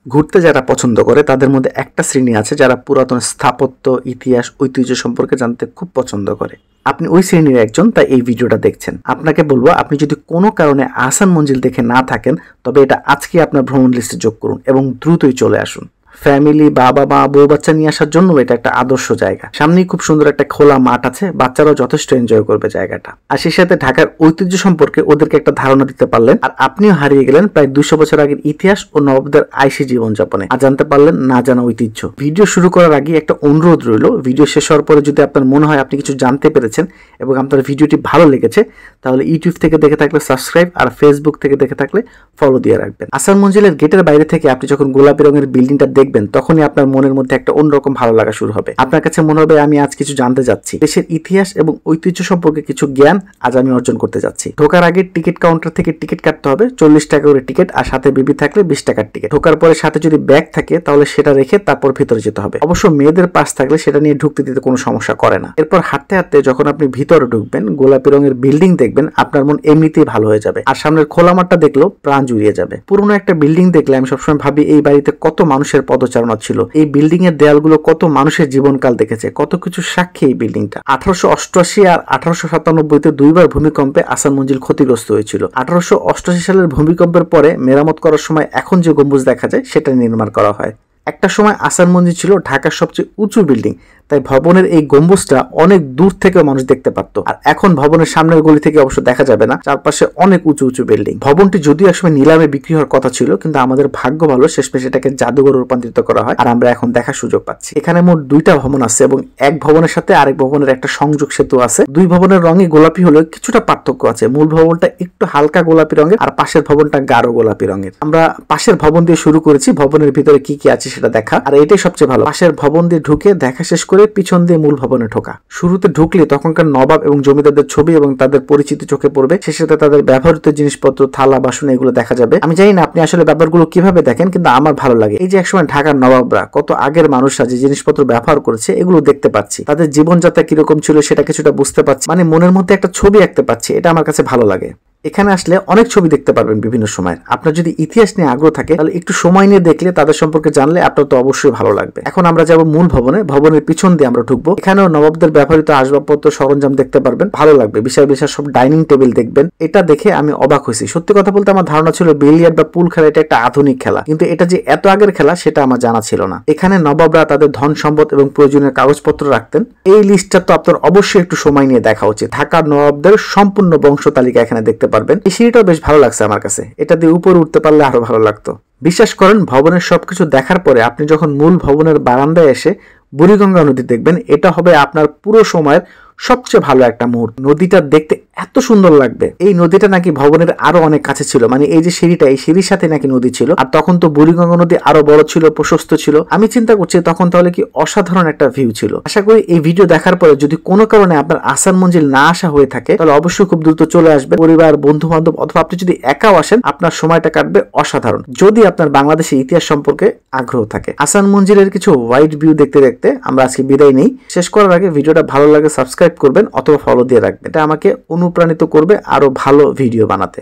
ঘুরতে যারা পছন্দ করে তাদের মধ্যে একটা শ্রেণী আছে যারা পুরাতন স্থাপত্য, ইতিহাস, ঐতিহ্য সম্পর্কে জানতে খুব পছন্দ করে। আপনি ওই শ্রেণীর একজন, তাই এই ভিডিওটা দেখছেন। আপনাকে বলবো, আপনি যদি কোনো কারণে আহসান মঞ্জিল দেখে না থাকেন তবে এটা আজকে আপনার ভ্রমণ লিস্টে যোগ করুন এবং দ্রুতই চলে আসুন। ফ্যামিলি, বাবা মা, বউ বাচ্চা নিয়ে আসার জন্য এটা একটা আদর্শ জায়গা। সামনেই খুব সুন্দর একটা খোলা মাঠ আছে, বাচ্চারাও যথেষ্ট এনজয় করবে জায়গাটা। আর সেই সাথে ঢাকার ঐতিহ্য সম্পর্কে ওদেরকে একটা ধারণা দিতে পারলেন, আর আপনিও হারিয়ে গেলেন প্রায় 200 বছর আগের ইতিহাস ও নবাবদের আইসি জীবনযাপনে, আর জানতে পারলেন না জানা ঐতিহ্য। ভিডিও শুরু করার আগে একটা অনুরোধ রইল, ভিডিও শেষ হওয়ার পরে যদি আপনার মনে হয় আপনি কিছু জানতে পেরেছেন এবং আপনার ভিডিওটি ভালো লেগেছে, তাহলে ইউটিউব থেকে দেখে থাকলে সাবস্ক্রাইব, আর ফেসবুক থেকে দেখে থাকলে ফলো দিয়ে রাখবেন। আহসান মঞ্জিলের গেটের বাইরে থেকে আপনি যখন গোলাপি রঙের বিল্ডিংটা দেখবেন তখনই আপনার মনের মধ্যে একটা অন্যরকম ভালো লাগা শুরু হবে। আপনার কাছে মনে হবে আমি আজ কিছু জানতে যাচ্ছি, দেশের ইতিহাস এবং ঐতিহ্য সম্পর্কে কিছু জ্ঞান আজ আমি অর্জন করতে যাচ্ছি। ঢোকার আগে টিকিট কাউন্টার থেকে টিকিট কাটতে হবে, 40 টাকা করে টিকিট, আর সাথে বেবি থাকলে 20 টাকার টিকিট। ঢোকার পরে সাথে যদি ব্যাগ থাকে তাহলে সেটা রেখে তারপর ভিতরে যেতে হবে। অবশ্য মেয়েদের পাস থাকলে সেটা নিয়ে ঢুকতে দিতে কোনো সমস্যা করে না। এরপর হাঁটতে হাঁটতে যখন আপনি ভিতরে ঢুকবেন, গোলাপি রঙের বিল্ডিং দেখবেন, আপনার মন এমনিতেই ভালো হয়ে যাবে। আর সামনের খোলা মাঠটা দেখলেও প্রাণ জুড়িয়ে যাবে। পুরনো একটা বিল্ডিং দেখলে আমি সবসময় ভাবি এই বাড়িতে কত মানুষের পদচারণা ছিল, এই বিল্ডিং এর দেয়ালগুলো কত মানুষের জীবনকাল দেখেছে, কত কিছু সাক্ষী এই বিল্ডিংটা। 1888 আর 1897-তে দুইবার ভূমিকম্পে আহসান মঞ্জিল ক্ষতিগ্রস্ত হয়েছিল। 1888 সালের ভূমিকম্পের পরে মেরামত করার সময় এখন যে গম্বুজ দেখা যায় সেটা নির্মাণ করা হয়। একটা সময় আহসান মঞ্জিল ছিল ঢাকার সবচেয়ে উঁচু বিল্ডিং, তাই ভবনের এই গম্বুজটা অনেক দূর থেকে মানুষ দেখতে পারতো। আর এখন ভবনের সামনের গলি থেকে অবশ্য দেখা যাবে না, চারপাশে অনেক উঁচু উঁচু বিল্ডিং। ভবনটি যদিও একসময় নিলামে বিক্রি হওয়ার কথা ছিল, কিন্তু আমাদের ভাগ্য ভালো, শেষমেশ এটাকে জাদুঘরে রূপান্তরিত করা হয়, আর আমরা এখন দেখার সুযোগ পাচ্ছি। এখানে মোট 2টা ভবন আছে এবং এক ভবনের সাথে আরেক ভবনের একটা সংযোগ সেতু আছে। দুই ভবনের রঙই গোলাপি হলেও কিছুটা পার্থক্য আছে। মূল ভবনটা একটু হালকা গোলাপি রঙের, আর পাশের ভবনটা গাঢ় গোলাপি রঙের। আমরা পাশের ভবন দিয়ে শুরু করেছি, ভবনের ভিতরে কি কি আছে সেটা দেখা, আর এটাই সবচেয়ে ভালো। পাশের ভবন দিয়ে ঢুকে দেখা শেষ করে পিছন দিয়ে মূল ভবনে ঢোকা। শুরুতে ঢুকলে তখনকার নবাব এবং জমিদারদের ছবি এবং তাদের পরিচিতি চোখে পড়বে, সেই সাথে তাদের ব্যবহৃত জিনিসপত্র, থালা বাসন, এগুলো দেখা যাবে। আমি জানি না আপনি আসলে ব্যাপারগুলো কিভাবে দেখেন, কিন্তু আমার ভালো লাগে। এই যে একসময় ঢাকার নবাবরা, কত আগের মানুষরা যে জিনিসপত্র ব্যবহার করেছে, এগুলো দেখতে পাচ্ছি। তাদের জীবনযাত্রা কিরকম ছিল সেটা কিছুটা বুঝতে পারছি, মানে মনের মধ্যে একটা ছবি আঁকতে পারছি। এটা আমার কাছে ভালো লাগে। এখানে আসলে অনেক ছবি দেখতে পারবেন বিভিন্ন সময়। আপনার যদি ইতিহাস নিয়ে আগ্রহ থাকে তাহলে একটু সময় নিয়ে দেখলে, তাদের সম্পর্কে জানলে আপনার তো অবশ্যই ভালো লাগবে। এখন আমরা যাব মূল ভবনে। ভবনের পিছন দিয়ে আমরা ঢুকবো। এখানেও নবাবদের ব্যবহৃত আসবাবপত্র, সরঞ্জাম দেখতে পারবেন, ভালো লাগবে। বিশাল বিশাল সব ডাইনিং টেবিল দেখবেন। এটা দেখে আমি অবাক হয়েছি। সত্যি কথা বলতে আমার ধারণা ছিল বিলিয়ার্ড বা পুল খেলা এটা একটা আধুনিক খেলা, কিন্তু এটা যে এত আগের খেলা সেটা আমার জানা ছিল না। এখানে নবাবরা তাদের ধন সম্পদ এবং প্রয়োজনীয় কাগজপত্র রাখতেন। এই লিস্টটা তো আপনার অবশ্যই একটু সময় নিয়ে দেখা উচিত। ঢাকার নবাবদের সম্পূর্ণ বংশ তালিকা এখানে দেখতে পারবেন। এই সিঁড়িটাও বেশ ভালো লাগছে আমার কাছে, এটা দিয়ে উপরে উঠতে পারলে আরো ভালো লাগতো। বিশ্বাস করেন, ভবনের সবকিছু দেখার পরে আপনি যখন মূল ভবনের বারান্দায় এসে বুড়িগঙ্গা নদী দেখবেন, এটা হবে আপনার পুরো সময়ের সবচেয়ে ভালো একটা মুহূর্ত। নদীটা দেখতে এত সুন্দর লাগবে। এই নদীটা নাকি ভবনের আরো অনেক কাছে ছিল, মানে এই যে সিঁড়িটা, এই সিঁড়ির সাথে নাকি নদী ছিল। আর তখন তো বুড়িগঙ্গা নদী আরো বড় ছিল, প্রশস্ত ছিল। আমি চিন্তা করছি তখন তাহলে কি অসাধারণ একটা ভিউ ছিল। আশা করি এই ভিডিও দেখার পরে যদি কোনো কারণে আপনার আহসান মঞ্জিল না আসা হয়ে থাকে তাহলে অবশ্যই খুব দ্রুত চলে আসবে। পরিবার, বন্ধু বান্ধব, অথবা আপনি যদি একাও আসেন, আপনার সময়টা কাটবে অসাধারণ, যদি আপনার বাংলাদেশের ইতিহাস সম্পর্কে আগ্রহ থাকে। আহসান মঞ্জিলের কিছু হোয়াইট ভিউ দেখতে দেখতে আমরা আজকে বিদায় নেই। শেষ করার আগে ভিডিওটা ভালো লাগে সাবস্ক্রাইব করবেন অথবা ফলো দিয়ে রাখবেন, এটা আমাকে অনুপ্রাণিত করবে আরো ভালো ভিডিও বানাতে।